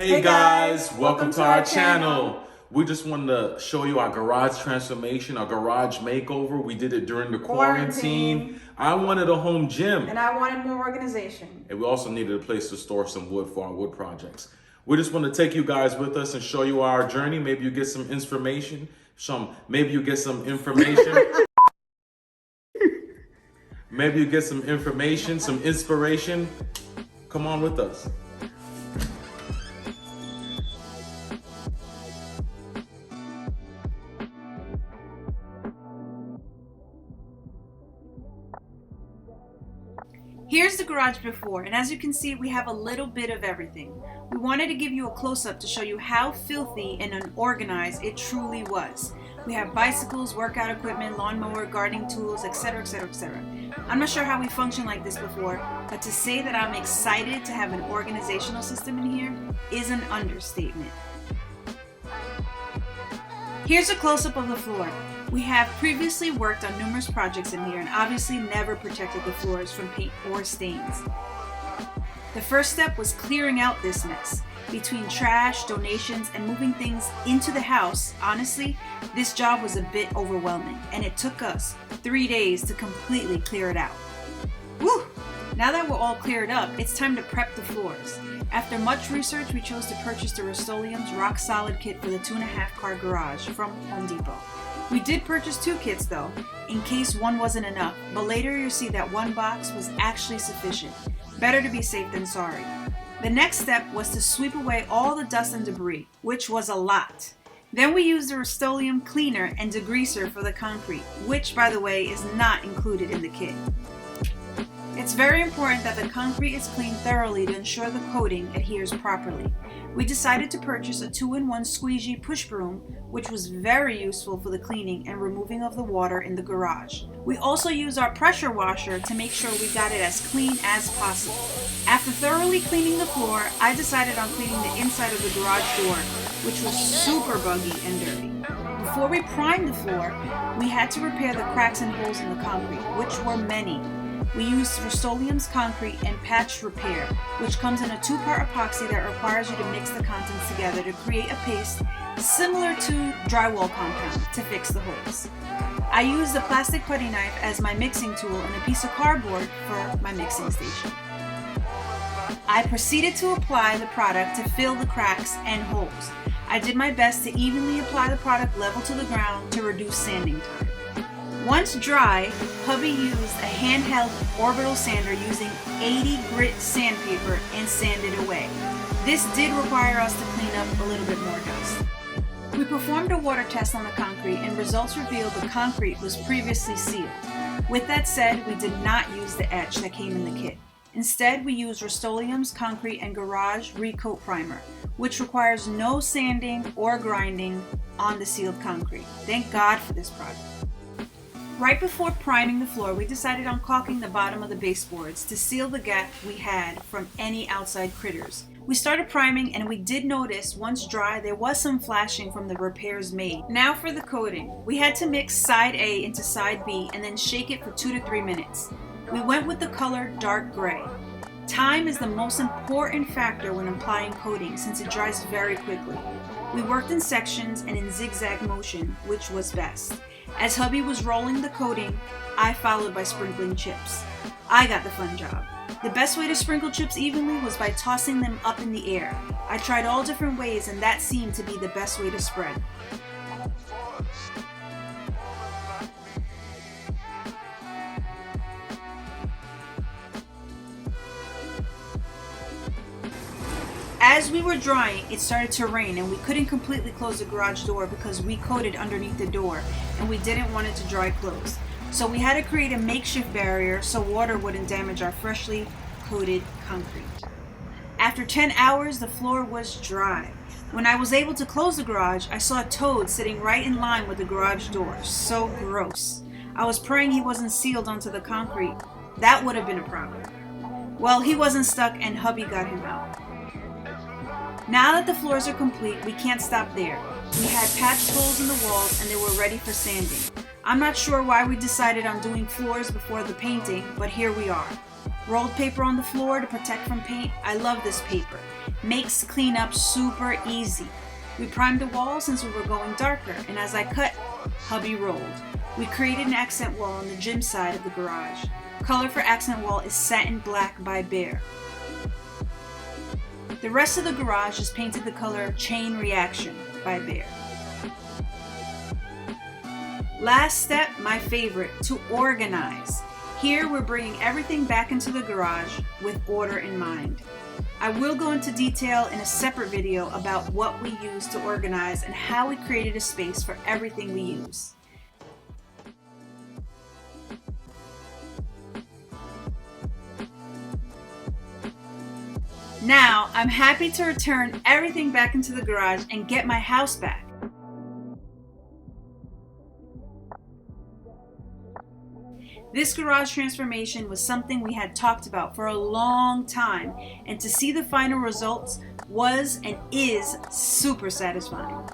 Hey guys, welcome to our channel. We just wanted to show you our garage transformation, our garage makeover. We did it during the quarantine. I wanted a home gym. And I wanted more organization. And we also needed a place to store some wood for our wood projects. We just want to take you guys with us and show you our journey. Maybe you get some information. Maybe you get some information. Maybe you get some information, some inspiration. Come on with us. Here's the garage before, and as you can see, we have a little bit of everything. We wanted to give you a close-up to show you how filthy and unorganized it truly was. We have bicycles, workout equipment, lawnmower, gardening tools, etc, etc, etc. I'm not sure how we functioned like this before, but to say that I'm excited to have an organizational system in here is an understatement. Here's a close-up of the floor. We have previously worked on numerous projects in here and obviously never protected the floors from paint or stains. The first step was clearing out this mess. Between trash, donations, and moving things into the house, honestly, this job was a bit overwhelming, and it took us 3 days to completely clear it out. Woo! Now that we're all cleared up, it's time to prep the floors. After much research, we chose to purchase the Rustoleum's Rock Solid kit for the 2.5 car garage from Home Depot. We did purchase 2 kits though, in case one wasn't enough, but later you'll see that 1 box was actually sufficient. Better to be safe than sorry. The next step was to sweep away all the dust and debris, which was a lot. Then we used the Rustoleum cleaner and degreaser for the concrete, which by the way is not included in the kit. It's very important that the concrete is cleaned thoroughly to ensure the coating adheres properly. We decided to purchase a 2-in-1 squeegee push broom, which was very useful for the cleaning and removing of the water in the garage. We also used our pressure washer to make sure we got it as clean as possible. After thoroughly cleaning the floor, I decided on cleaning the inside of the garage door, which was super buggy and dirty. Before we primed the floor, we had to repair the cracks and holes in the concrete, which were many. We used Rustoleum's concrete and patch repair, which comes in a 2-part epoxy that requires you to mix the contents together to create a paste similar to drywall compound to fix the holes. I used a plastic putty knife as my mixing tool and a piece of cardboard for my mixing station. I proceeded to apply the product to fill the cracks and holes. I did my best to evenly apply the product level to the ground to reduce sanding time. Once dry, hubby used a handheld orbital sander using 80 grit sandpaper and sanded away. This did require us to clean up a little bit more dust. We performed a water test on the concrete and results revealed the concrete was previously sealed. With that said, we did not use the etch that came in the kit. Instead, we used Rustoleum's Concrete and Garage Recoat Primer, which requires no sanding or grinding on the sealed concrete. Thank God for this product. Right before priming the floor, we decided on caulking the bottom of the baseboards to seal the gap we had from any outside critters. We started priming and we did notice once dry there was some flashing from the repairs made. Now for the coating. We had to mix side A into side B and then shake it for 2 to 3 minutes. We went with the color dark gray. Time is the most important factor when applying coating since it dries very quickly. We worked in sections and in zigzag motion, which was best. As hubby was rolling the coating, I followed by sprinkling chips. I got the fun job. The best way to sprinkle chips evenly was by tossing them up in the air. I tried all different ways and that seemed to be the best way to spread. As we were drying, it started to rain and we couldn't completely close the garage door because we coated underneath the door and we didn't want it to dry closed. So we had to create a makeshift barrier so water wouldn't damage our freshly coated concrete. After 10 hours, the floor was dry. When I was able to close the garage, I saw a toad sitting right in line with the garage door. So gross. I was praying he wasn't sealed onto the concrete. That would have been a problem. Well, he wasn't stuck and hubby got him out. Now that the floors are complete, we can't stop there. We had patched holes in the walls and they were ready for sanding. I'm not sure why we decided on doing floors before the painting, but here we are. Rolled paper on the floor to protect from paint. I love this paper. Makes cleanup super easy. We primed the wall since we were going darker, and as I cut, hubby rolled. We created an accent wall on the gym side of the garage. Color for accent wall is Satin Black by Behr. The rest of the garage is painted the color Chain Reaction by Behr. Last step, my favorite, to organize. Here we're bringing everything back into the garage with order in mind. I will go into detail in a separate video about what we use to organize and how we created a space for everything we use. Now, I'm happy to return everything back into the garage and get my house back. This garage transformation was something we had talked about for a long time, and to see the final results was and is super satisfying.